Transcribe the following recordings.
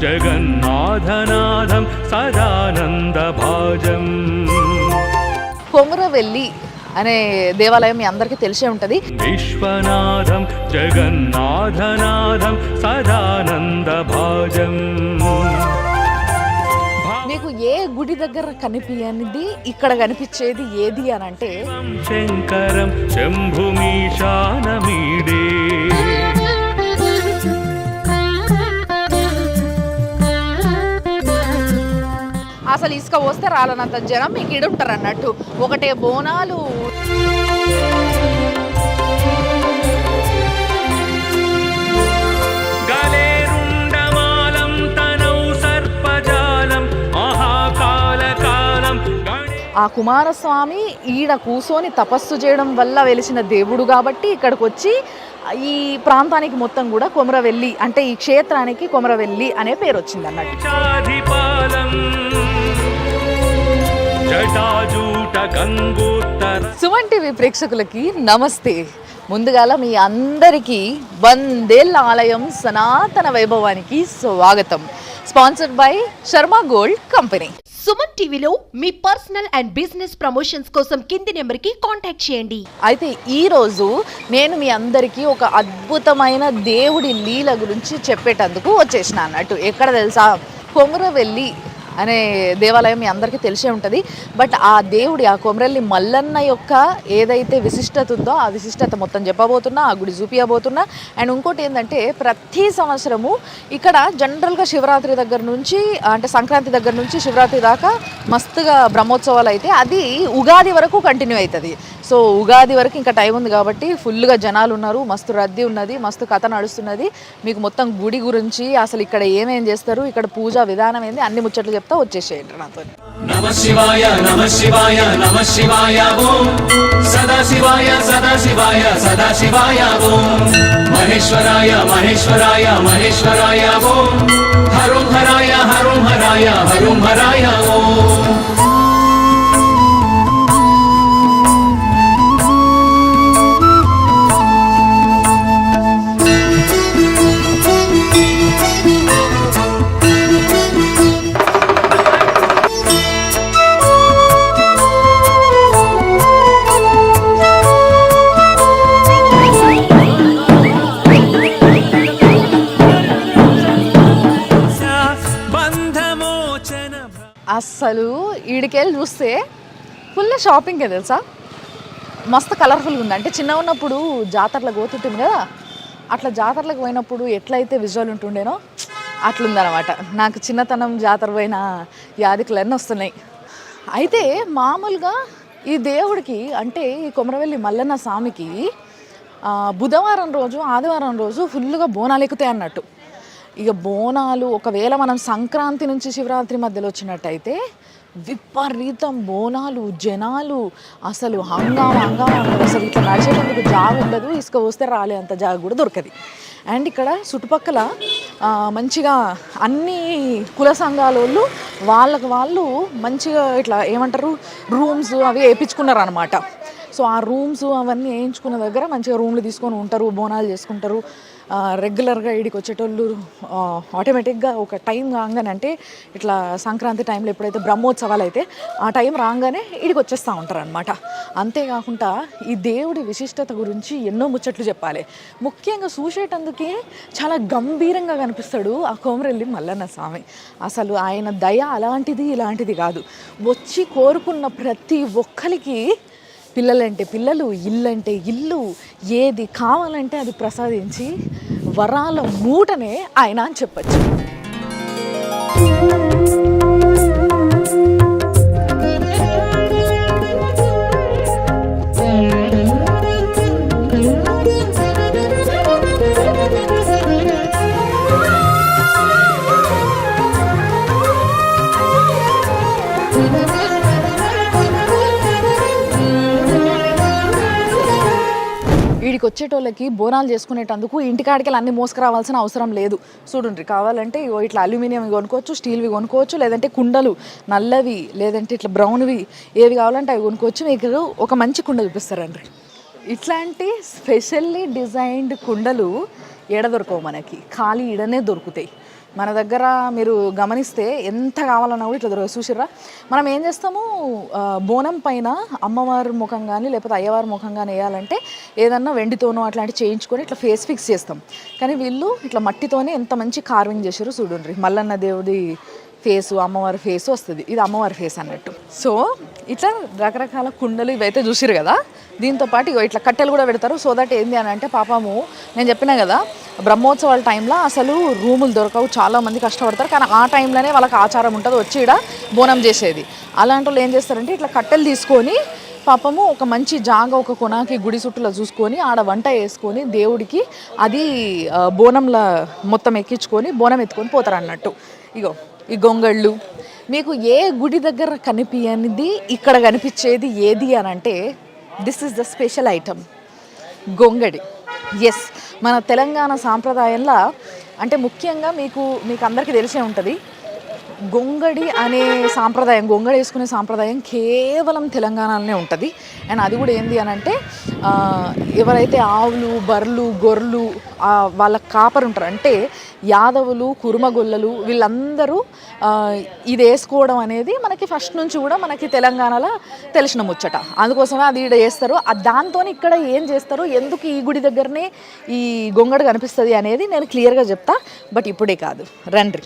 జగన్నాథనాథం సదానందభాజం. కొమురవెల్లి అనే దేవాలయం మీ అందరికీ తెలిసే ఉంటుంది. విశ్వనాథం జగన్నాథనాథం సదానందభాజం. మీకు ఏ గుడి దగ్గర కనిపించనిది ఇక్కడ కనిపించేది ఏది అని అంటే శంకరం శంభుమీశానమీడే. అసలు ఇసుక పోస్తే రాలనంత జనం మీకు ఇడుంటారు అన్నట్టు. ఒకటే బోనాలు, ఆ కుమారస్వామి ఈడ కూసోని తపస్సు చేయడం వల్ల వెలిసిన దేవుడు కాబట్టి ఇక్కడికి వచ్చి ఈ ప్రాంతానికి మొత్తం కూడా కొమురవెల్లి అంటే ఈ క్షేత్రానికి కొమురవెల్లి అనే పేరు వచ్చింది అన్నట్టు. సుమన్ టీవీ ప్రేక్షకులకి నమస్తే. ముందుగాల మీ అందరికీ వందేళ్ల ఆలయం సనాతన వైభవానికి స్వాగతం. Sponsored by Sharma gold company. Suman టీవీలో మీ పర్సనల్ అండ్ బిజినెస్ ప్రమోషన్స్ కోసం కింది నెంబర్కి కాంటాక్ట్ చేయండి. అయితే ఈరోజు నేను మీ అందరికీ ఒక అద్భుతమైన దేవుడి లీల గురించి చెప్పేటందుకు వచ్చేసిన అన్నట్టు. ఎక్కడ తెలుసా? కొమురవెల్లి అనే దేవాలయం మీ అందరికీ తెలిసే ఉంటుంది. బట్ ఆ దేవుడి ఆ కొమురవెల్లి మల్లన్న యొక్క ఏదైతే విశిష్టత ఉందో ఆ విశిష్టత మొత్తం చెప్పబోతున్నా, ఆ గుడి చూపించబోతున్నా. అండ్ ఇంకోటి ఏంటంటే ప్రతి సంవత్సరము ఇక్కడ జనరల్గా శివరాత్రి దగ్గర నుంచి అంటే సంక్రాంతి దగ్గర నుంచి శివరాత్రి దాకా మస్తుగా బ్రహ్మోత్సవాలు అయితే అది ఉగాది వరకు కంటిన్యూ అవుతుంది. సో ఉగాది వరకు ఇంకా టైం ఉంది కాబట్టి ఫుల్గా జనాలు ఉన్నారు, మస్తు రద్దీ ఉన్నది, మస్తు కథ నడుస్తున్నది. మీకు మొత్తం గుడి గురించి అసలు ఇక్కడ ఏమేం చేస్తారు, ఇక్కడ పూజా విధానం ఏంది అన్ని ముచ్చట్లు చెప్తా. వచ్చేసేయండి నాతో. నమః శివాయ నమః శివాయ నమః శివాయ ఓం సదా శివాయ సదా శివాయ సదా శివాయ ఓం మహేశ్వరాయ మహేశ్వరాయ మహేశ్వరాయ ఓం హరం హరాయ హరం హరాయ హరం హరాయ ఓం. అస్సలు ఈడికెళ్ళి చూస్తే ఫుల్ షాపింగే తెలుసా. మస్తు కలర్ఫుల్గా ఉంది. అంటే చిన్న ఉన్నప్పుడు జాతరలకు పోతుంటుంది కదా, అట్లా జాతరలకు పోయినప్పుడు ఎట్లయితే విజువల్ ఉంటుండేనో అట్లుందనమాట. నాకు చిన్నతనం జాతర పోయిన యాదికలన్నీ వస్తున్నాయి. అయితే మామూలుగా ఈ దేవుడికి అంటే ఈ కొమురవెల్లి మల్లన్న స్వామికి బుధవారం రోజు ఆదివారం రోజు ఫుల్గా బోనాలు ఎక్కుతాయి అన్నట్టు. ఇక బోనాలు ఒకవేళ మనం సంక్రాంతి నుంచి శివరాత్రి మధ్యలో వచ్చినట్టయితే విపరీతం బోనాలు, జనాలు, అసలు హంగామా ఉంటుంది. అసలు ఇట్లా నడిచేటందుకు జాగ ఉండదు, ఇసుక వస్తే రాలే అంత జాగ కూడా దొరకదు. అండ్ ఇక్కడ చుట్టుపక్కల మంచిగా అన్ని కుల సంఘాల వాళ్ళకు వాళ్ళు మంచిగా ఇట్లా ఏమంటారు రూమ్స్ అవి వేయించుకున్నారు అనమాట. సో ఆ రూమ్స్ అవన్నీ వేయించుకున్న దగ్గర మంచిగా రూమ్లు తీసుకొని ఉంటారు, బోనాలు చేసుకుంటారు. రెగ్యులర్గా ఇడికి వచ్చేటోళ్ళు ఆటోమేటిక్గా ఒక టైం రాగానే అంటే ఇట్లా సంక్రాంతి టైంలో ఎప్పుడైతే బ్రహ్మోత్సవాలు అయితే ఆ టైం రాగానే ఇడికి వచ్చేస్తూ ఉంటారు అనమాట. అంతేకాకుండా ఈ దేవుడి విశిష్టత గురించి ఎన్నో ముచ్చట్లు చెప్పాలి. ముఖ్యంగా చూసేటందుకే చాలా గంభీరంగా కనిపిస్తాడు ఆ కొమురవెల్లి మల్లన్న స్వామి. అసలు ఆయన దయ అలాంటిది ఇలాంటిది కాదు. వచ్చి కోరుకున్న ప్రతి ఒక్కరికి పిల్లలంటే పిల్లలు, ఇల్లు అంటే ఇల్లు, ఏది కావాలంటే అది ప్రసాదించి వరాల మూటనే ఆయన అని చెప్పచ్చు. వీడికి వచ్చేటోళ్ళకి బోనాలు చేసుకునేటందుకు ఇంటికాడికి అన్ని మోసుకురావాల్సిన అవసరం లేదు. చూడండి, కావాలంటే ఇట్లా అల్యూమినియం కొనుక్కోవచ్చు, స్టీల్వి కొనుక్కోవచ్చు, లేదంటే కుండలు నల్లవి లేదంటే ఇట్లా బ్రౌన్వి ఏవి కావాలంటే అవి కొనుక్కోవచ్చు. మీకు ఒక మంచి కుండ చూపిస్తారండి. ఇట్లాంటి స్పెషల్లీ డిజైన్డ్ కుండలు ఎడ దొరకవు మనకి, ఖాళీ ఈడనే దొరుకుతాయి. మన దగ్గర మీరు గమనిస్తే ఎంత కావాలన్నా కూడా ఇట్లా దొరకదు. చూసిర్రా, మనం ఏం చేస్తాము, బోనం పైన అమ్మవారి ముఖం కానీ లేకపోతే అయ్యవారి ముఖం కానీ వేయాలంటే ఏదన్నా వెండితోనో అట్లాంటివి చేయించుకొని ఇట్లా ఫేస్ ఫిక్స్ చేస్తాం. కానీ వీళ్ళు ఇట్లా మట్టితోనే ఎంత మంచి కార్వింగ్ చేశారు చూడండి. మల్లన్న దేవుడి ఫేసు, అమ్మవారి ఫేసు వస్తుంది. ఇది అమ్మవారి ఫేస్ అన్నట్టు. సో ఇట్లా రకరకాల కుండలు ఇవైతే చూసిరు కదా. దీంతోపాటు ఇట్లా కట్టెలు కూడా పెడతారు. సో దట్ ఏంది అని అంటే పాపము నేను చెప్పినా కదా, బ్రహ్మోత్సవాల టైంలో అసలు రూములు దొరకవు, చాలామంది కష్టపడతారు. కానీ ఆ టైంలోనే వాళ్ళకి ఆచారం ఉంటుంది వచ్చి ఇక్కడ బోనం చేసేది. అలాంటి వాళ్ళు ఏం చేస్తారంటే ఇట్లా కట్టెలు తీసుకొని పాపము ఒక మంచి జాగ ఒక కొనాకి గుడి చుట్టూలో చూసుకొని ఆడ వంట వేసుకొని దేవుడికి అది బోనంలో మొత్తం ఎక్కించుకొని బోనం ఎత్తుకొని పోతారు అన్నట్టు. ఇగో ఈ గొంగళ్ళు మీకు ఏ గుడి దగ్గర కనిపించనిది ఇక్కడ కనిపించేది ఏది అని అంటే this is the special item, గొంగడి. ఎస్, మన తెలంగాణ సాంప్రదాయంలో అంటే ముఖ్యంగా మీకు అందరికీ తెలిసే ఉంటుంది, గొంగడి అనే సాంప్రదాయం, గొంగడి వేసుకునే సాంప్రదాయం కేవలం తెలంగాణలోనే ఉంటుంది. అండ్ అది కూడా ఏంది అని అంటే ఎవరైతే ఆవులు, బర్రెలు, గొర్రెలు వాళ్ళ కాపరు ఉంటారు అంటే యాదవులు, కురుమగొల్లలు వీళ్ళందరూ ఇది వేసుకోవడం అనేది మనకి ఫస్ట్ నుంచి కూడా మనకి తెలంగాణలో తెలిసిన ముచ్చట. అందుకోసమే అది ఇక్కడ చేస్తారు. దాంతో ఇక్కడ ఏం చేస్తారు, ఎందుకు ఈ గుడి దగ్గరనే ఈ గొంగడి కనిపిస్తుంది అనేది నేను క్లియర్గా చెప్తా. బట్ ఇప్పుడే కాదు, రండి.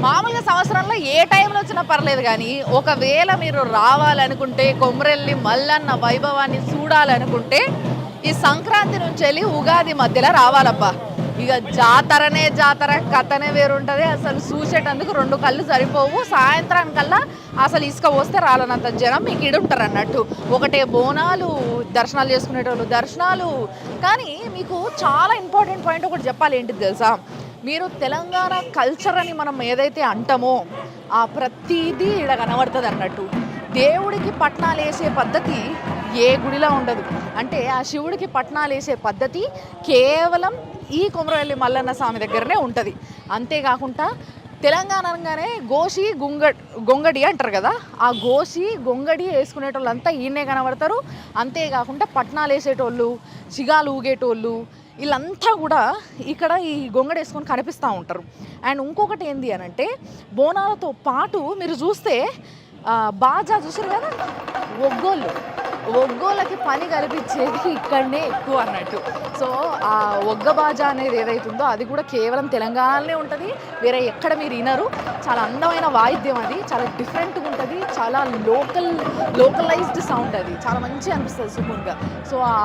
మామూలుగా సంవత్సరంలో ఏ టైంలో వచ్చినా పర్లేదు, కానీ ఒకవేళ మీరు రావాలనుకుంటే కొమ్రెల్లి మల్లన్న వైభవాన్ని చూడాలనుకుంటే ఈ సంక్రాంతి నుంచి వెళ్ళి ఉగాది మధ్యలో రావాలబ్బా. ఇక జాతరనే జాతర, కథనే వేరుంటుంది. అసలు చూసేటందుకు 2 కళ్ళు సరిపోవు. సాయంత్రానికల్లా అసలు ఇసుక పోస్తే రాలనంత జనం మీకు ఈడు ఉంటారు అన్నట్టు. ఒకటే బోనాలు, దర్శనాలు చేసుకునేటోళ్ళు దర్శనాలు. కానీ మీకు చాలా ఇంపార్టెంట్ పాయింట్ ఒకటి చెప్పాలి, ఏంటిది తెలుసా, మీరు తెలంగాణ కల్చర్ అని మనం ఏదైతే అంటామో ఆ ప్రతిదీ ఇక్కడ కనబడుతుంది అన్నట్టు. దేవుడికి పట్నాలు వేసే పద్ధతి ఏ గుడిలో ఉండదు. అంటే ఆ శివుడికి పట్నాలు వేసే పద్ధతి కేవలం ఈ కొమరవెల్లి మల్లన్న స్వామి దగ్గరనే ఉంటుంది. అంతేకాకుండా తెలంగాణ అనగానే గోసి గొంగడి అంటారు కదా, ఆ గోసి గొంగడి వేసుకునేటోళ్ళు అంతా ఈయనే కనబడతారు. అంతేకాకుండా పట్నాలు వేసేటోళ్ళు, చిగాలు ఊగేటోళ్ళు వీళ్ళంతా కూడా ఇక్కడ ఈ గొంగడి వేసుకొని కనిపిస్తూ ఉంటారు. అండ్ ఇంకొకటి ఏంది అని అంటే బోనాలతో పాటు మీరు చూస్తే బాజా చూసారు కదా, ఒగ్గోళ్ళకి పని కల్పించేది ఇక్కడనే ఎక్కువ అన్నట్టు. సో ఆ ఒగ్గ బాజా అనేది ఏదైతుందో అది కూడా కేవలం తెలంగాణలోనే ఉంటుంది, వేరే ఎక్కడ మీరు వినరు. చాలా అందమైన వాయిద్యం, అది చాలా డిఫరెంట్గా ఉంటుంది, చాలా లోకలైజ్డ్ సౌండ్, అది చాలా మంచిగా అనిపిస్తుంది సుకున్గా. సో ఆ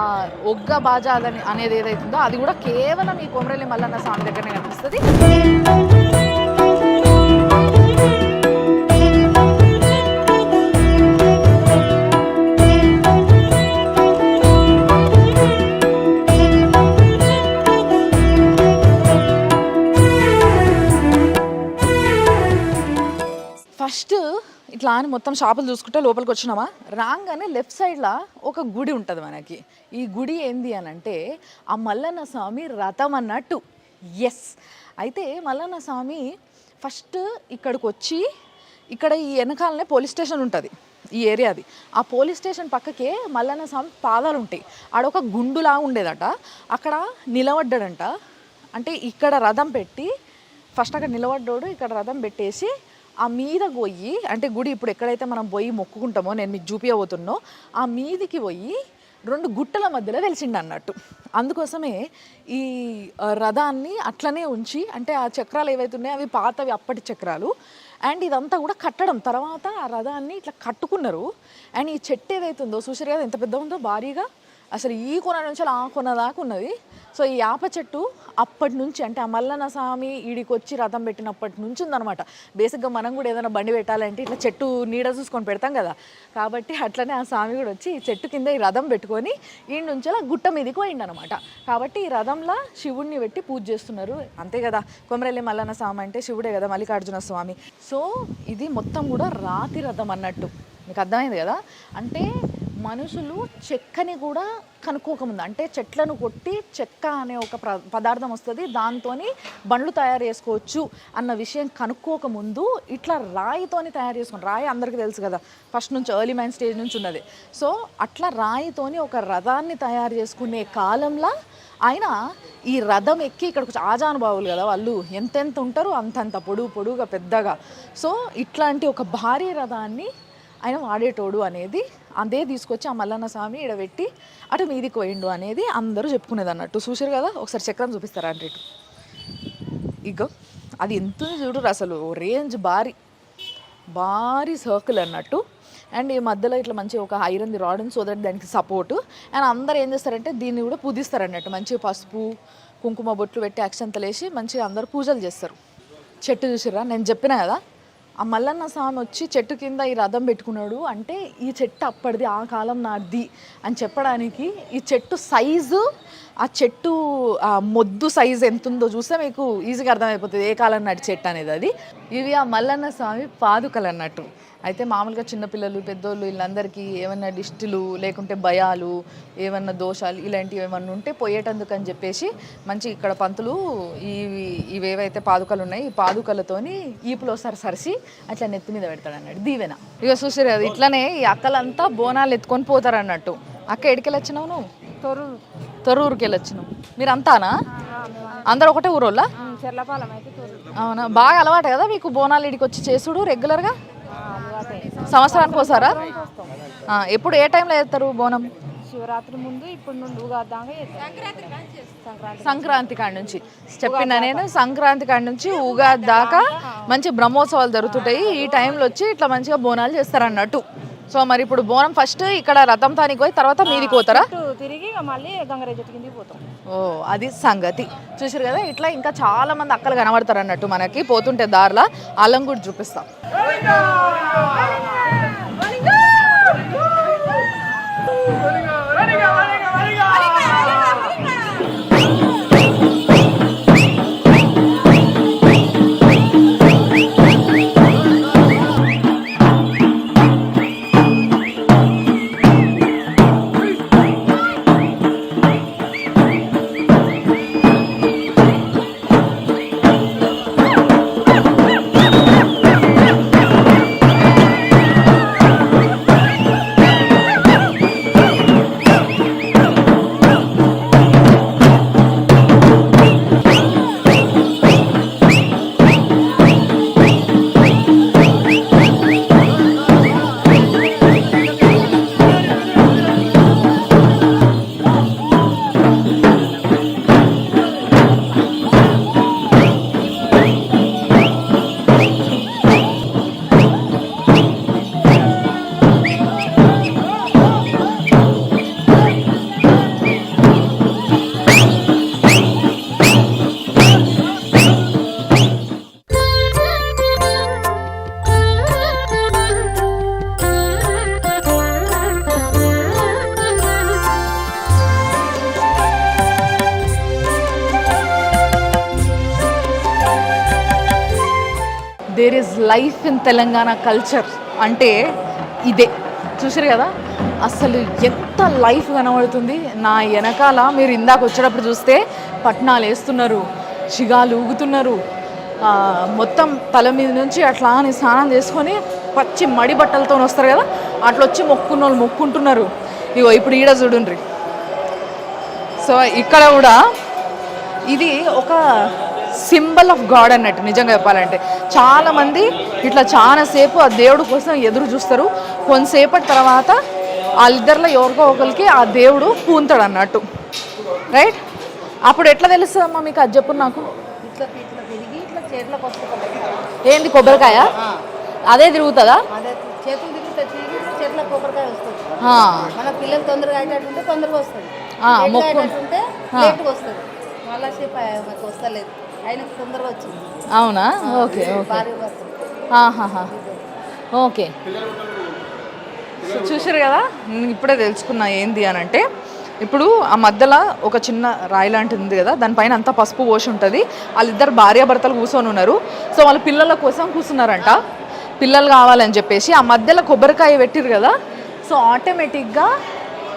ఒగ్గ బాజా అనేది ఏదైతుందో అది కూడా కేవలం ఈ కొమరవెల్లి మల్లన్న స్వామి దగ్గరనే కనిపిస్తుంది. ఫస్ట్ ఇట్లా అని మొత్తం షాపులు చూసుకుంటే లోపలికి వచ్చినామా, రాగానే లెఫ్ట్ సైడ్లో ఒక గుడి ఉంటుంది మనకి. ఈ గుడి ఏంది అని అంటే ఆ మల్లన్న స్వామి రథం అన్నట్టు. ఎస్, అయితే మల్లన్న స్వామి ఫస్ట్ ఇక్కడికి వచ్చి ఇక్కడ ఈ వెనకాలనే పోలీస్ స్టేషన్ ఉంటుంది ఈ ఏరియాది. ఆ పోలీస్ స్టేషన్ పక్కకే మల్లన్న స్వామి పాదాలు ఉంటాయి. ఆడొక గుండులా ఉండేదట, అక్కడ నిలబడ్డాడంట. అంటే ఇక్కడ రథం పెట్టి ఫస్ట్ అక్కడ నిలబడ్డాడు, ఇక్కడ రథం పెట్టేసి ఆ మీద పోయి, అంటే గుడి ఇప్పుడు ఎక్కడైతే మనం పోయి మొక్కుకుంటామో నేను మీకు చూపించబోతున్నో ఆ మీదికి పోయి 2 గుట్టల మధ్యలో వెలిసిండు అన్నట్టు. అందుకోసమే ఈ రథాన్ని అట్లనే ఉంచి, అంటే ఆ చక్రాలు ఏవైతే ఉన్నాయో అవి పాతవి, అప్పటి చక్రాలు. అండ్ ఇదంతా కూడా కట్టడం తర్వాత ఆ రథాన్ని ఇట్లా కట్టుకున్నారు. అండ్ ఈ చెట్టు ఏదైతే ఉందో చూసారు కదా ఎంత పెద్ద ఉందో, భారీగా అసలు ఈ కొన నుంచి ఆ కొన దాకా ఉన్నది. సో ఈ యాప చెట్టు అప్పటి నుంచి, అంటే ఆ మల్లన్న స్వామి ఈడికి వచ్చి రథం పెట్టినప్పటి నుంచి ఉందన్నమాట. బేసిక్గా మనం కూడా ఏదైనా బండి పెట్టాలంటే ఇట్లా చెట్టు నీడ చూసుకొని పెడతాం కదా, కాబట్టి అట్లనే ఆ స్వామి కూడా వచ్చి ఈ చెట్టు కింద ఈ రథం పెట్టుకొని ఈ నుంచి అలా గుట్ట మీదకి పోయిండు అనమాట. కాబట్టి ఈ రథంలో శివుడిని పెట్టి పూజ చేస్తున్నారు. అంతే కదా, కొమరవెల్లి మల్లన్న స్వామి అంటే శివుడే కదా, మల్లికార్జున స్వామి. సో ఇది మొత్తం కూడా రాతి రథం అన్నట్టు, మీకు అర్థమైంది కదా. అంటే మనుషులు చెక్కని కూడా కనుక్కోకముందు, అంటే చెట్లను కొట్టి చెక్క అనే ఒక పదార్థం వస్తుంది, దాంతో బండ్లు తయారు చేసుకోవచ్చు అన్న విషయం కనుక్కోకముందు ఇట్లా రాయితోని తయారు చేసుకుని, రాయి అందరికీ తెలుసు కదా, ఫస్ట్ నుంచి ఎర్లీ మైన్ స్టేజ్ నుంచి ఉన్నది. సో అట్లా రాయితోని ఒక రథాన్ని తయారు చేసుకునే కాలంలో ఆయన ఈ రథం ఎక్కి ఇక్కడికి ఆజానుభావులు కదా వాళ్ళు, ఎంతెంత ఉంటారు అంతంత పొడుగుగా పెద్దగా. సో ఇట్లాంటి ఒక భారీ రథాన్ని ఆయన వాడేటోడు అనేది, అదే తీసుకొచ్చి ఆ మల్లన్న స్వామి ఈడబెట్టి అటు మీదికి పోయిండు అనేది అందరూ చెప్పుకునేది అన్నట్టు. చూసారు కదా, ఒకసారి చక్రం చూపిస్తారా అంటే ఇటు ఇగో అది ఎంత చూడరు అసలు, రేంజ్ భారీ సర్కిల్ అన్నట్టు. అండ్ ఈ మధ్యలో ఇట్లా మంచి ఒక ఐరన్ది రాడ్ ఉంది, సో దట్ దానికి సపోర్టు. అండ్ అందరు ఏం చేస్తారంటే దీన్ని కూడా పూజిస్తారు అన్నట్టు, మంచిగా పసుపు కుంకుమ బొట్లు పెట్టి అక్షంతలు వేసి మంచిగా అందరు పూజలు చేస్తారు. చెట్టు చూసిర్రా, నేను చెప్పిన కదా ఆ మల్లన్న స్వామి వచ్చి చెట్టు కింద ఈ రథం పెట్టుకున్నాడు అంటే ఈ చెట్టు అప్పటిది, ఆ కాలం నాది అని చెప్పడానికి ఈ చెట్టు సైజు, ఆ చెట్టు ఆ మొద్దు సైజు ఎంత ఉందో చూస్తే మీకు ఈజీగా అర్థమైపోతుంది ఏ కాలం నాటి చెట్టు అనేది. అది ఇవి ఆ మల్లన్న స్వామి పాదుకలు అన్నట్టు. అయితే మామూలుగా చిన్నపిల్లలు పెద్దోళ్ళు వీళ్ళందరికీ ఏమన్నా దిష్టిలు లేకుంటే భయాలు ఏమన్నా దోషాలు ఇలాంటివి ఏమన్నా ఉంటే పోయేటందుకు అని చెప్పేసి మంచి ఇక్కడ పంతులు ఇవేవైతే పాదుకలు ఉన్నాయి ఈ పాదుకలతోని ఈపులో సరిసి అట్లా నెత్తి మీద పెడతాడు అన్నట్టు దీవెన. ఇక చూసారు కదా, ఇట్లనే ఈ అక్కలంతా బోనాలు ఎత్తుకొని పోతారు అన్నట్టు. అక్క ఎడికెళ్ళి వచ్చినావు నువ్వు? తొర్రూరుకి వెళ్ళి వచ్చినావు. మీరు అంతానా? అందరు ఒకటే ఊరోళ్ళా? అవునా, బాగా అలవాటు కదా మీకు బోనాలు ఇడికి వచ్చి చేసుడు రెగ్యులర్గా? సంవత్సరానికి ఒకసారా? ఎప్పుడు ఏ టైంలో చేస్తారు బోనం? శివరాత్రి ముందు, ఇప్పుడు నుండి ఉగాది దాకా సంక్రాంతి కాడి నుంచి చెప్పిన నేను, సంక్రాంతి కాడి నుంచి ఉగాది దాకా మంచి బ్రహ్మోత్సవాలు జరుగుతుంటాయి. ఈ టైంలో వచ్చి ఇట్లా మంచిగా బోనాలు చేస్తారు అన్నట్టు. సో మరి ఇప్పుడు బోనం ఫస్ట్ ఇక్కడ రథం తానికి పోయి తర్వాత మీదికి పోతారా? తిరిగి మళ్ళీ గంగరాజు చెట్టు కిందికి పోతాం. ఓ అది సంగతి. చూసారు కదా, ఇట్లా ఇంకా చాలా మంది అక్కలు కనబడతారు అన్నట్టు మనకి పోతుంటే దారిలో. వాళ్ళని కూడా చూపిస్తాం. There is life in Telangana culture అంటే ఇదే. చూసారు కదా, అసలు ఎంత లైఫ్ కనబడుతుంది. నా వెనకాల మీరు ఇందాక వచ్చేటప్పుడు చూస్తే పట్నాలు వేస్తున్నారు, చిగాలు ఊగుతున్నారు, మొత్తం తల మీద నుంచి అట్లా అని స్నానం చేసుకొని పచ్చి మడి బట్టలతో వస్తారు కదా, అట్లా వచ్చి మొక్కున్న వాళ్ళు మొక్కుంటున్నారు. ఇగో ఇప్పుడు ఈడ చూడండి. సో ఇక్కడ కూడా ఇది ఒక సింబల్ ఆఫ్ గాడ్ అన్నట్టు. నిజంగా చెప్పాలంటే చాలామంది ఇట్లా చాలాసేపు ఆ దేవుడు కోసం ఎదురు చూస్తారు. కొంతసేపటి తర్వాత వాళ్ళిద్దరిలో ఎవరికో ఒకరికి ఆ దేవుడు పూంతాడు అన్నట్టు, రైట్? అప్పుడు ఎట్లా తెలుస్తుందమ్మా మీకు? అది చెప్పు నాకు. ఇట్లా తిరిగి ఇట్లా చేతులకు వస్తుంది. ఏంది కొబ్బరికాయ? అదే తిరుగుతుందా? అదే చేతులు తిరిగి చేతులకు కొబ్బరికాయ వస్తుంది. మన పిల్లలు తొందరగా అయ్యేటట్టుంటే తొందరగా వస్తుంది, అయ్యేటట్టుంటే లేట్గా వస్తుంది. మళ్ళా సేపు మాకు వస్తలేదు, ఆయనకు తొందరగా వచ్చింది. అవునా? Okay okay. చూసారు కదా, నేను ఇప్పుడే తెలుసుకున్నా ఏంది అని అంటే, ఇప్పుడు ఆ మధ్యలో ఒక చిన్న రాయి లాంటిది ఉంది కదా, దానిపైన అంతా పసుపు పోసి ఉంటుంది. వాళ్ళిద్దరు భార్యాభర్తలు కూర్చొని ఉన్నారు. సో వాళ్ళ పిల్లల కోసం కూర్చున్నారంట, పిల్లలు కావాలని చెప్పేసి. ఆ మధ్యలో కొబ్బరికాయ పెట్టిరు కదా, సో ఆటోమేటిక్గా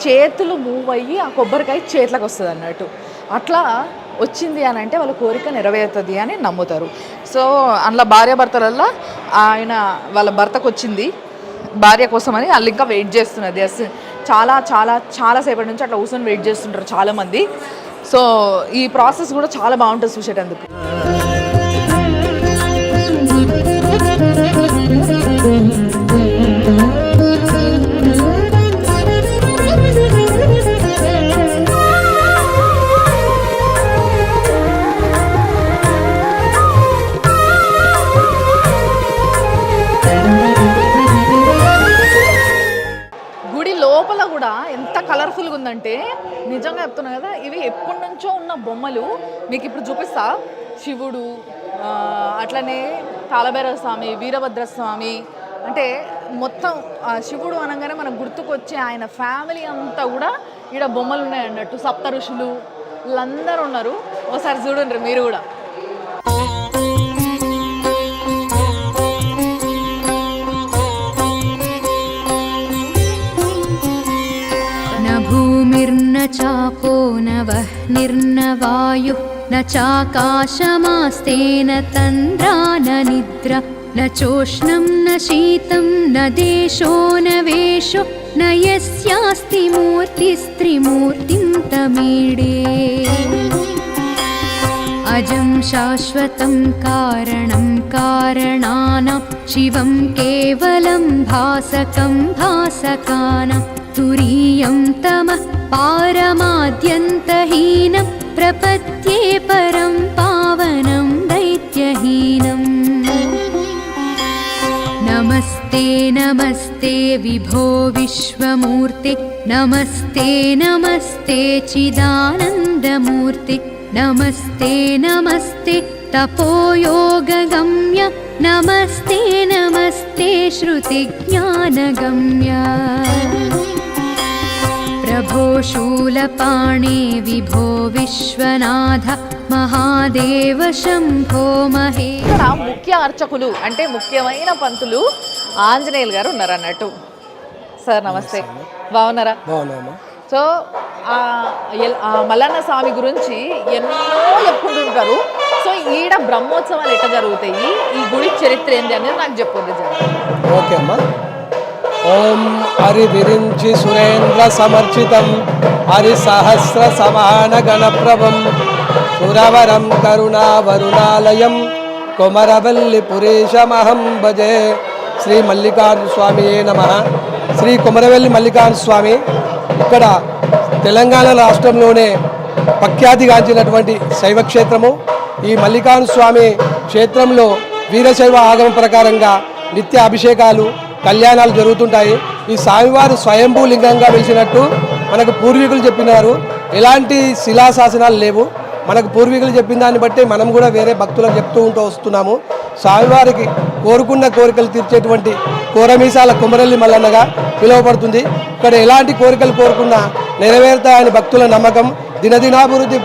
చేతులు మూవ్ అయ్యి ఆ కొబ్బరికాయ చేతులకు వస్తుంది అన్నట్టు. అట్లా వచ్చింది అని అంటే వాళ్ళ కోరిక నెరవేరుతుంది అని నమ్ముతారు. సో అందులో భార్యాభర్తలల్లో ఆయన వాళ్ళ భర్తకు వచ్చింది భార్య కోసమని వాళ్ళు ఇంకా వెయిట్ చేస్తున్నది. చాలా చాలా చాలాసేపటి నుంచి అట్లా కూర్చొని వెయిట్ చేస్తుంటారు చాలామంది. సో ఈ ప్రాసెస్ కూడా చాలా బాగుంటుంది చూసేటందుకు. లోపల కూడా ఎంత కలర్ఫుల్గా ఉందంటే నిజంగా చెప్తున్నా కదా, ఇవి ఎప్పటి నుంచో ఉన్న బొమ్మలు మీకు ఇప్పుడు చూపిస్తా. శివుడు, అట్లనే కాలభైరవ స్వామి, వీరభద్ర స్వామి, అంటే మొత్తం శివుడు అనగానే మనకు గుర్తుకొచ్చే ఆయన ఫ్యామిలీ అంతా కూడా ఈడ బొమ్మలు ఉన్నాయి అన్నట్టు. సప్త ఋషులు వీళ్ళందరూ ఉన్నారు. ఒకసారి చూడండి మీరు కూడా. भूमिर्न चापो न वह्निर्न वायुः न चाकाशमास्तेन तन्द्रा न निद्रा न चोष्णं न शीतं न देशो न वेशो न यस्यास्ति मूर्तिस्त्रिमूर्तिं तमीडे अजं शाश्वतं कारणं कारणानां शिवं केवलं भासकं भासकानां तुरीयं तमः पारमाद्यन्तहीनं प्रपद्ये परं पावनं दैत्यहीनम् नमस्ते नमस्ते विभो विश्वमूर्ते नमस्ते नमस्ते चिदानन्दमूर्ते नमस्ते नमस्ते तपोयोगगम्य नमस्ते नमस्ते श्रुतिज्ञानगम्य प्रभो शूलपाणे विभो विश्वनाथ महादेव शंभो महे. ముఖ్య అర్చకులు అంటే ముఖ్యమైన పంతులు ఆంజనేయులు గారు ఉన్నారు అన్నట్టు. సార్ నమస్తే, బాగున్నారా? సో మల్లన్న స్వామి గురించి ఎన్నో చెప్పుకుంటుంటారు. సో ఈడ బ్రహ్మోత్సవాలు ఎట్లా జరుగుతాయి, ఈ గుడి చరిత్ర ఏంటి అనేది నాకు చెప్పండి. ఓకే అమ్మా. ఓం హరి విరించి సురేంద్ర సమర్చితం హరి సహస్ర సమాన గణప్రభం సురవరం కరుణావరుణాలయం కొమరవల్లి పురేశమహం భజే. శ్రీ మల్లికార్జున స్వామి నమః. శ్రీ కొమరవెల్లి మల్లికార్జున స్వామి ఇక్కడ తెలంగాణ రాష్ట్రంలోనే ప్రఖ్యాతిగాంచినటువంటి శైవ క్షేత్రము. ఈ మల్లికార్జున స్వామి క్షేత్రంలో వీరశైవ ఆగమ ప్రకారంగా నిత్య అభిషేకాలు, కళ్యాణాలు జరుగుతుంటాయి. ఈ స్వామివారు స్వయంభూ లింగంగా వెలిసినట్టు మనకు పూర్వీకులు చెప్పినారు. ఎలాంటి శిలాశాసనాలు లేవు. మనకు పూర్వీకులు చెప్పిన దాన్ని బట్టి మనం కూడా వేరే భక్తులకు చెప్తూ వస్తున్నాము. స్వామివారికి కోరుకున్న కోరికలు తీర్చేటువంటి కోరమీసాల కొమరల్లి మల్లన్నగా పిలువబడుతుంది. ఇక్కడ ఎలాంటి కోరికలు కోరుకున్నా నెరవేరుతాయని భక్తుల నమ్మకం. దినదినాభివృద్ధి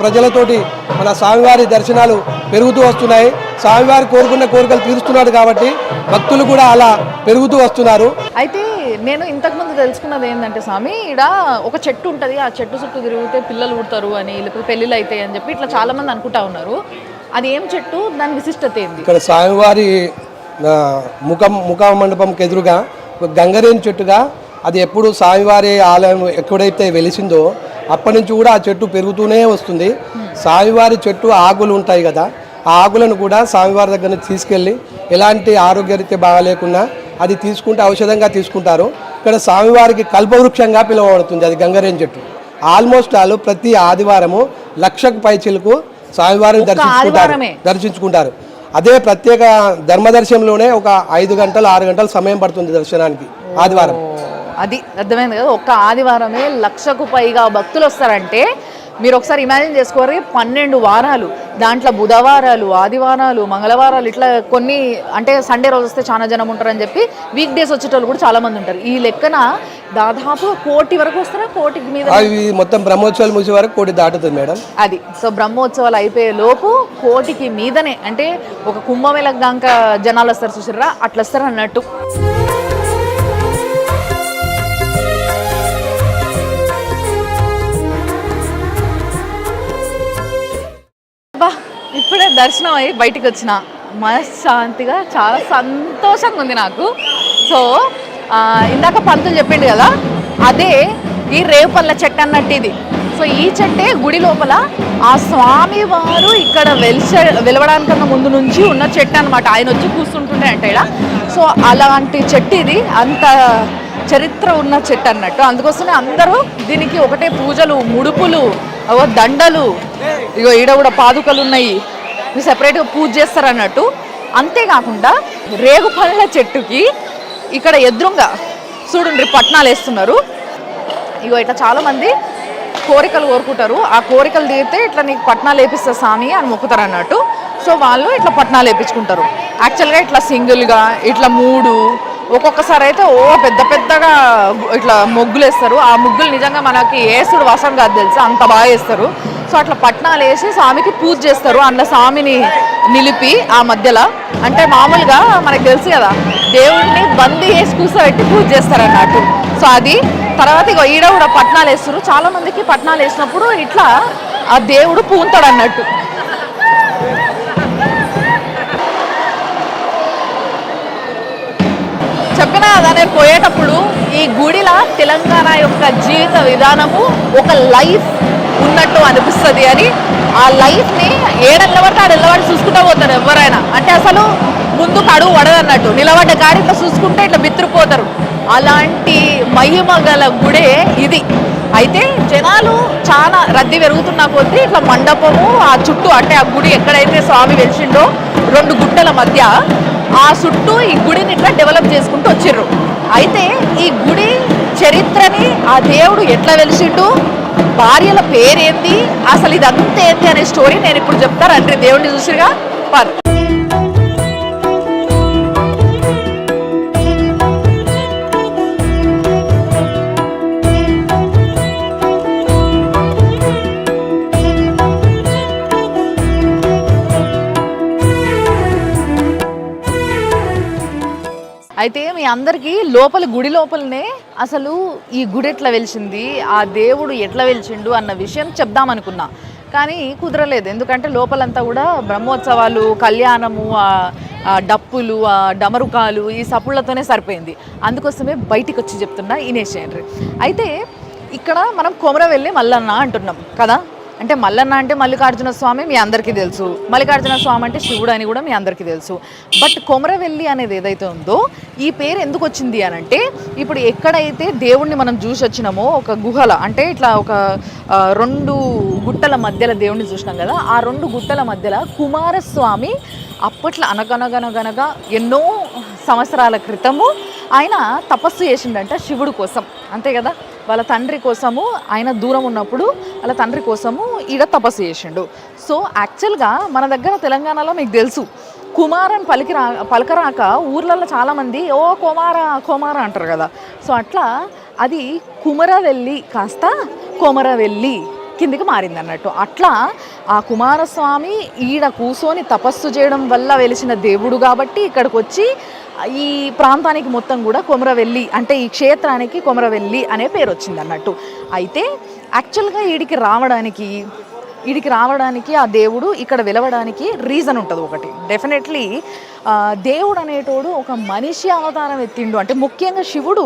ప్రజలతోటి మన స్వామివారి దర్శనాలు పెరుగుతూ వస్తున్నాయి. స్వామివారి కోరుకున్న కోరికలు తీరుస్తున్నాడు కాబట్టి భక్తులు కూడా అలా పెరుగుతూ వస్తున్నారు. అయితే నేను ఇంతకుముందు తెలుసుకున్నది ఏంటంటే స్వామి, ఇక్కడ ఒక చెట్టు ఉంటుంది, ఆ చెట్టు చుట్టూ తిరిగితే పిల్లలు పుడతారు అని, లేకపోతే పెళ్ళిళ్ళు అవుతాయి అని చెప్పి ఇట్లా చాలా మంది అనుకుంటా ఉన్నారు. అది ఏం చెట్టు, దాని విశిష్టత ఏంది? ఇక్కడ స్వామివారి ముఖ మండపంకి ఎదురుగా గంగరేణి చెట్టుగా, అది ఎప్పుడు స్వామివారి ఆలయం ఎక్కడైతే వెలిసిందో అప్పటి నుంచి కూడా ఆ చెట్టు పెరుగుతూనే వస్తుంది. స్వామివారి చెట్టు ఆకులు ఉంటాయి కదా, ఆ ఆకులను కూడా స్వామివారి దగ్గర తీసుకెళ్ళి ఎలాంటి ఆరోగ్యరీత్యా బాగాలేకున్నా అది తీసుకుంటే ఔషధంగా తీసుకుంటారు. ఇక్కడ స్వామివారికి కల్పవృక్షంగా పిలువబడుతుంది అది గంగరేణి చెట్టు. ఆల్మోస్ట్ వాళ్ళు ప్రతి ఆదివారము 1,00,000 పైచిలకు స్వామివారిని దర్శించుకుంటారు. అదే ప్రత్యేక ధర్మదర్శనంలోనే ఒక 5 గంటలు 6 గంటలు సమయం పడుతుంది దర్శనానికి ఆదివారం. అది అర్థమైంది కదా, ఒక్క ఆదివారమే 1,00,000కు పైగా భక్తులు వస్తారంటే మీరు ఒకసారి ఇమాజిన్ చేసుకోవాలి. 12 వారాలు, దాంట్లో బుధవారాలు, ఆదివారాలు, మంగళవారాలు, ఇట్లా కొన్ని, అంటే సండే రోజు వస్తే చాలా జనం ఉంటారని చెప్పి వీక్ డేస్ వచ్చేటోళ్ళు కూడా చాలా మంది ఉంటారు. ఈ లెక్కన దాదాపు 1 కోటి వరకు వస్తారా? కోటికి మీద మొత్తం బ్రహ్మోత్సవాలు మూసే వరకు 1 కోటి దాటుతుంది మేడం. అది సో బ్రహ్మోత్సవాలు అయిపోయే లోపు 1 కోటికి మీదనే, అంటే ఒక కుంభమేళ దాకా జనాలు వస్తారు చూసారా, అట్లా వస్తారు అన్నట్టు. దర్శనం అయ్యి బయటికి వచ్చిన మనశ్శాంతిగా చాలా సంతోషంగా ఉంది నాకు. సో ఇందాక పంతులు చెప్పిండు కదా, అదే ఈ రేవుపల్ల చెట్టు అన్నట్టు ఇది. సో ఈ చెట్టే గుడి లోపల ఆ స్వామి వారు ఇక్కడ వెలవడానికన్నా ముందు నుంచి ఉన్న చెట్టు అనమాట. ఆయన వచ్చి కూర్చుంటుండే అంటే ఇక్కడ. సో అలాంటి చెట్టు ఇది, అంత చరిత్ర ఉన్న చెట్టు అన్నట్టు. అందుకోసమే అందరూ దీనికి ఒకటే పూజలు, ముడుపులు, దండలు, ఇగో ఈడ కూడా పాదుకలు ఉన్నాయి, సెపరేట్గా పూజ చేస్తారు అన్నట్టు. అంతేకాకుండా రేగుపళ్ళ చెట్టుకి ఇక్కడ ఎదురుగా చూడండి పట్నాలు వేస్తున్నారు. ఇగో ఇట్లా చాలామంది కోరికలు కోరుకుంటారు. ఆ కోరికలు తీరితే ఇట్లా నీకు పట్నాలు వేపిస్తా స్వామి అని మొక్కుతారు అన్నట్టు. సో వాళ్ళు ఇట్లా పట్నాలు వేయించుకుంటారు. యాక్చువల్గా ఇట్లా సింగిల్గా ఇట్లా 3 ఒక్కొక్కసారి అయితే పెద్ద పెద్దగా ఇట్లా ముగ్గులు వేస్తారు. ఆ ముగ్గులు నిజంగా మనకి వేసుడు వసం కాదు తెలుసు, అంత బాగా వేస్తారు. సో అట్లా పట్నాలు వేసి స్వామికి పూజ చేస్తారు. అందులో స్వామిని నిలిపి ఆ మధ్యలో, అంటే మామూలుగా మనకు తెలుసు కదా దేవుడిని బందీ వేసి కూర్చోబెట్టి పూజ చేస్తారు అన్నట్టు. సో అది తర్వాత ఇక ఈడ కూడా పట్నాలు వేస్తారు. చాలా మందికి పట్నాలు వేసినప్పుడు ఇట్లా ఆ దేవుడు పూంతాడు అన్నట్టు. చెప్పినా కదా నేను పోయేటప్పుడు ఈ గుడిలా తెలంగాణ యొక్క జీవిత విధానము ఒక లైఫ్ ఉన్నట్టు అనిపిస్తుంది అని. ఆ లైఫ్ని నిలబడితే నిలబడి చూసుకుంటూ పోతారు ఎవరైనా. అంటే అసలు ముందుకు అడుగు పడదన్నట్టు, నిలబడ్డ గాడి ఇట్లా చూసుకుంటే ఇట్లా బిత్తుకుపోతారు. అలాంటి మహిమ గల గుడే ఇది. అయితే జనాలు చాలా రద్దీ పెరుగుతున్న కొద్దీ ఇట్లా మండపము ఆ చుట్టూ, అంటే ఆ గుడి ఎక్కడైతే స్వామి వెలిసిండో 2 గుట్టల మధ్య ఆ చుట్టూ ఈ గుడిని ఇట్లా డెవలప్ చేసుకుంటూ వచ్చిర్రు. అయితే ఈ గుడి చరిత్రని, ఆ దేవుడు ఎట్లా వెలిసిండు, భార్యల పేరేంది, అసలు ఇదంతా ఏంటి అనే స్టోరీ నేను ఇప్పుడు చెప్తాను. రండి దేవుడిని చూసిగా పర్. అయితే మీ అందరికీ గుడి లోపలనే అసలు ఈ గుడి ఎట్లా వెలిసింది, ఆ దేవుడు ఎట్లా వెలిసిండు అన్న విషయం చెప్దామనుకున్నా, కానీ కుదరలేదు. ఎందుకంటే లోపలంతా కూడా బ్రహ్మోత్సవాలు, కళ్యాణము, డప్పులు, డమరుకాలు, ఈ సపుళ్లతోనే సరిపోయింది. అందుకోసమే బయటికి వచ్చి చెప్తున్నా ఇనేషేయండి. అయితే ఇక్కడ మనం కొమరవెల్లి మల్లన్న అంటున్నాం కదా. అంటే మల్లన్న అంటే మల్లికార్జున స్వామి మీ అందరికీ తెలుసు, మల్లికార్జున స్వామి అంటే శివుడు అని కూడా మీ అందరికీ తెలుసు. బట్ కొమరవెల్లి అనేది ఏదైతే ఉందో ఈ పేరు ఎందుకు వచ్చింది అని అంటే, ఇప్పుడు ఎక్కడైతే దేవుణ్ణి మనం చూసి వచ్చినామో ఒక గుహల, అంటే ఇట్లా ఒక 2 గుట్టల మధ్యలో దేవుణ్ణి చూసినాం కదా, ఆ 2 గుట్టల మధ్యలో కుమారస్వామి అప్పట్లో అనగనగనగనగా ఎన్నో సంవత్సరాల క్రితము ఆయన తపస్సు చేసిండంట శివుడు కోసం, అంతే కదా. వాళ్ళ తండ్రి కోసము ఆయన దూరం ఉన్నప్పుడు వాళ్ళ తండ్రి కోసము ఈడ తపస్సు చేసిండు. సో యాక్చువల్గా మన దగ్గర తెలంగాణలో మీకు తెలుసు కుమారని పలకరాక ఊర్లలో చాలామంది కోమార అంటారు కదా. సో అట్లా అది కుమరవెల్లి కాస్త కొమరవెల్లి కిందికి మారింది అన్నట్టు. అట్లా ఆ కుమారస్వామి ఈడ కూర్చొని తపస్సు చేయడం వల్ల వెలిసిన దేవుడు కాబట్టి ఇక్కడికి వచ్చి ఈ ప్రాంతానికి మొత్తం కూడా కొమరవెల్లి, అంటే ఈ క్షేత్రానికి కొమరవెల్లి అనే పేరు వచ్చింది అన్నట్టు. అయితే యాక్చువల్గా ఈడికి రావడానికి ఆ దేవుడు ఇక్కడ వెలవడానికి రీజన్ ఉంటుంది ఒకటి. డెఫినెట్లీ దేవుడు అనేటోడు ఒక మనిషి అవతారం ఎత్తిండు, అంటే ముఖ్యంగా శివుడు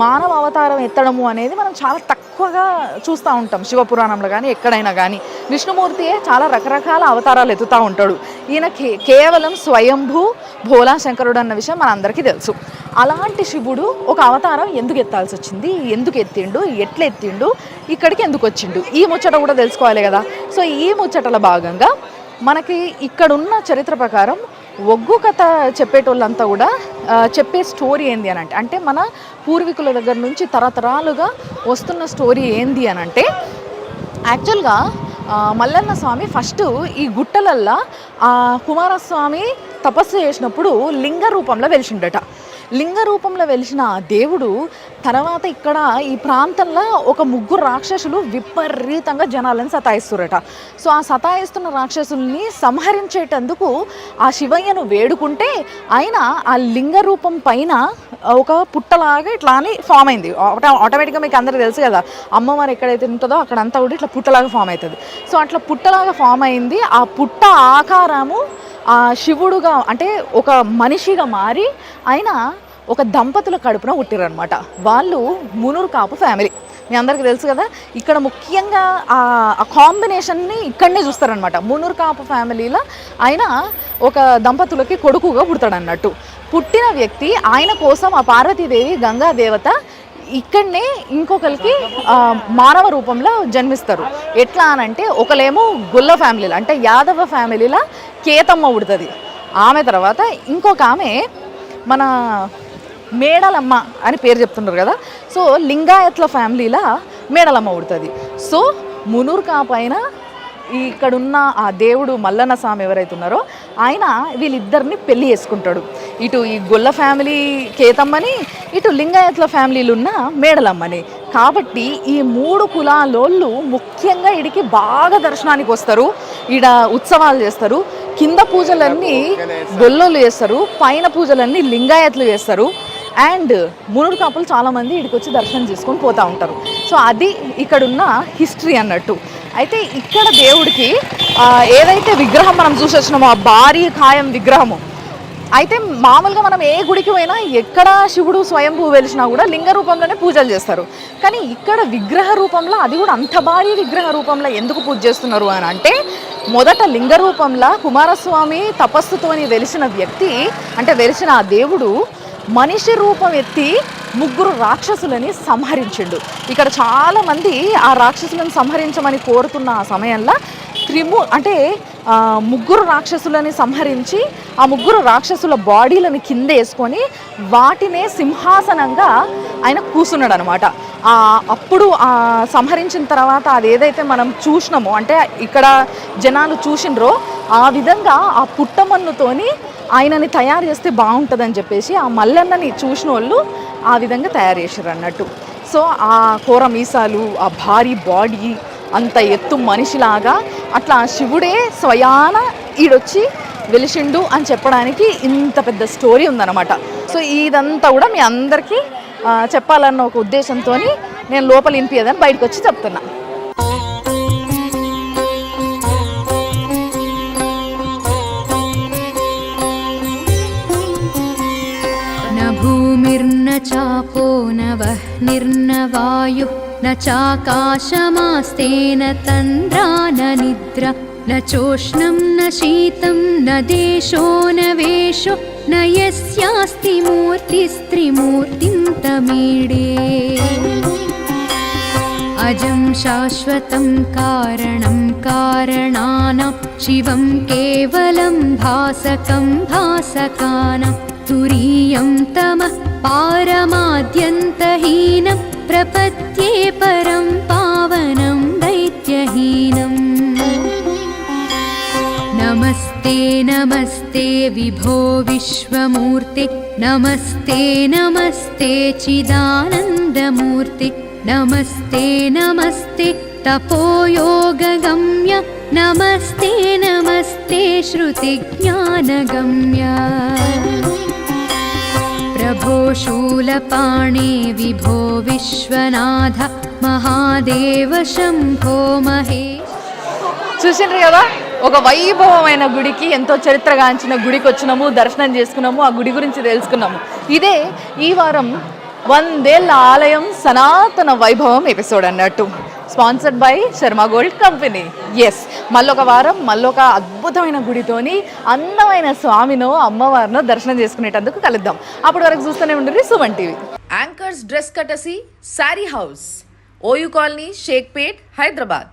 మానవ అవతారం ఎత్తడము అనేది మనం చాలా తక్కువగా చూస్తూ ఉంటాం శివపురాణంలో కానీ ఎక్కడైనా కానీ. విష్ణుమూర్తియే చాలా రకరకాల అవతారాలు ఎత్తుతూ ఉంటాడు. ఈయన కేవలం స్వయంభూ భోలా శంకరుడు అన్న విషయం మన అందరికీ తెలుసు. అలాంటి శివుడు ఒక అవతారం ఎందుకు ఎత్తాల్సి వచ్చింది, ఎందుకు ఎత్తిండు, ఎట్లా ఎత్తిండు, ఇక్కడికి ఎందుకు వచ్చిండు, ఈ ముచ్చట కూడా తెలుసుకోవాలి కదా. సో ఈ ముచ్చటల భాగంగా మనకి ఇక్కడున్న చరిత్ర ప్రకారం ఒగ్గు కథ చెప్పేటోళ్ళంతా కూడా చెప్పే స్టోరీ ఏంది అని అంటే మన పూర్వీకుల దగ్గర నుంచి తరతరాలుగా వస్తున్న స్టోరీ ఏంది అని అంటే, యాక్చువల్గా మల్లన్న స్వామి ఫస్ట్ ఈ గుట్టలల్లో కుమారస్వామి తపస్సు చేసినప్పుడు లింగ రూపంలో వెలిసిండట. లింగ రూపంలో వెలిసిన ఆ దేవుడు తర్వాత ఇక్కడ ఈ ప్రాంతంలో ఒక 3 రాక్షసులు విపరీతంగా జనాలను సతాయిస్తురట. సో ఆ సతాయిస్తున్న రాక్షసుల్ని సంహరించేటందుకు ఆ శివయ్యను వేడుకుంటే ఆయన ఆ లింగ రూపం పైన ఒక పుట్టలాగా ఇట్లా అని ఫామ్ అయింది. ఆటోమేటిక్గా మీకు అందరికీ తెలుసు కదా, అమ్మవారు ఎక్కడైతే ఉంటుందో అక్కడంతా కూడా ఇట్లా పుట్టలాగా ఫామ్ అవుతుంది. సో అట్లా పుట్టలాగా ఫామ్ అయింది. ఆ పుట్ట ఆకారము ఆ శివుడుగా అంటే ఒక మనిషిగా మారి ఆయన ఒక దంపతుల కడుపున పుట్టిరనమాట. వాళ్ళు మునూరు కాపు ఫ్యామిలీ, మీ అందరికీ తెలుసు కదా. ఇక్కడ ముఖ్యంగా ఆ కాంబినేషన్ని ఇక్కడనే చూస్తారనమాట. మునూరు కాపు ఫ్యామిలీలో ఆయన ఒక దంపతులకి కొడుకుగా పుడతాడు అన్నట్టు. పుట్టిన వ్యక్తి ఆయన కోసం ఆ పార్వతీదేవి గంగాదేవత ఇక్కడనే ఇంకొకరికి మానవ రూపంలో జన్మిస్తారు. ఎట్లా అనంటే ఒకలేమో గొల్ల ఫ్యామిలీలో అంటే యాదవ ఫ్యామిలీలో కేతమ్మ పుడుతుంది. ఆమె తర్వాత ఇంకొక ఆమె మన మేడలమ్మ అని పేరు చెప్తున్నారు కదా. సో లింగాయత్ల ఫ్యామిలీలో మేడలమ్మ పుడుతుంది. సో మునూరు కాపైన ఇక్కడున్న ఆ దేవుడు మల్లన్న స్వామి ఎవరైతే ఉన్నారో ఆయన వీళ్ళిద్దరిని పెళ్లి చేసుకుంటాడు. ఇటు ఈ గొల్ల ఫ్యామిలీ కేతమ్మని, ఇటు లింగాయత్ల ఫ్యామిలీలు ఉన్న మేడలమ్మని. కాబట్టి ఈ 3 కులాలోళ్ళు ముఖ్యంగా ఇడికి బాగా దర్శనానికి వస్తారు. ఈడ ఉత్సవాలు చేస్తారు. కింద పూజలన్నీ గొల్లోళ్ళు చేస్తారు, పైన పూజలన్నీ లింగాయత్లు చేస్తారు. అండ్ మునూరు కాపులు చాలామంది ఇక్కడికి వచ్చి దర్శనం చేసుకొని పోతూ ఉంటారు. సో అది ఇక్కడున్న హిస్టరీ అన్నట్టు. అయితే ఇక్కడ దేవుడికి ఏదైతే విగ్రహం మనం చూసి వచ్చినామో ఆ భారీ ఖాయం విగ్రహము, అయితే మామూలుగా మనం ఏ గుడికి పోయినా ఎక్కడ శివుడు స్వయంభూ వెలిసినా కూడా లింగ రూపంలోనే పూజలు చేస్తారు. కానీ ఇక్కడ విగ్రహ రూపంలో, అది కూడా అంత భారీ విగ్రహ రూపంలో ఎందుకు పూజ చేస్తున్నారు అని అంటే, మొదట లింగ రూపంలో కుమారస్వామి తపస్సుతోని వెలిసిన వ్యక్తి అంటే వెలిసిన ఆ దేవుడు మనిషి రూపం ఎత్తి 3 రాక్షసులని సంహరించిండు. ఇక్కడ చాలామంది ఆ రాక్షసులను సంహరించమని కోరుతున్న ఆ సమయంలో అంటే 3 రాక్షసులని సంహరించి ఆ 3 రాక్షసుల బాడీలను కింద వేసుకొని వాటినే సింహాసనంగా ఆయన కూర్చున్నాడు అనమాట. అప్పుడు సంహరించిన తర్వాత అది ఏదైతే మనం చూసినామో అంటే ఇక్కడ జనాలు చూసినరో ఆ విధంగా ఆ పుట్టమన్నుతోని ఆయనని తయారు చేస్తే బాగుంటుందని చెప్పేసి ఆ మల్లన్నని చూసిన వాళ్ళు ఆ విధంగా తయారు చేశారు అన్నట్టు. సో ఆ కోర మీసాలు, ఆ భారీ బాడీ, అంత ఎత్తు మనిషిలాగా అట్లా శివుడే స్వయాన ఈడొచ్చి వెలిసిండు అని చెప్పడానికి ఇంత పెద్ద స్టోరీ ఉందన్నమాట. సో ఇదంతా కూడా మీ అందరికీ చెప్పాలన్న ఒక ఉద్దేశంతో నేను లోపల వినిపించదని బయటకు వచ్చి చెప్తున్నా. भूमिर्न चापो न वह्निर्न वायुः न चाकाशमास्तेन तन्द्रा न निद्रा न चोष्णं न शीतं न देशो न वेशो न यस्यास्ति मूर्तिस्त्रिमूर्तिं तमीडे अजं शाश्वतं कारणं कारणानां शिवं केवलं भासकं भासकानां तुरीयं तमः पारमाद्यन्तहीनं प्रपद्ये परं पावनं दैत्यहीनम् नमस्ते नमस्ते विभो विश्वमूर्ते नमस्ते नमस्ते चिदानन्दमूर्ते नमस्ते नमस्ते तपोयोगगम्य नमस्ते नमस्ते श्रुतिज्ञानगम्य प्रभो शूलपाणे विभो विश्वनाथ महादेव शम्भो महेश. చూసిండ్రు కదా, ఒక వైభవమైన గుడికి, ఎంతో చరిత్రగాంచిన గుడికి వచ్చినాము, దర్శనం చేసుకున్నాము, ఆ గుడి గురించి తెలుసుకున్నాము. ఇదే ఈ వారం 100 ఏళ్ల ఆలయం సనాతన వైభవం ఎపిసోడ్ అన్నట్టు, sponsored by Sharma gold company. Yes, మళ్ళొక వారం మళ్ళొక అద్భుతమైన గుడితోని అందమైన స్వామినో అమ్మవారినో దర్శనం చేసుకునేటందుకు కలుద్దాం. అప్పటి వరకు చూస్తూనే ఉండండి సుమన్ టీవీ. యాంకర్స్ డ్రెస్ కటసి sari house, OU colony, Shaikpet, Hyderabad.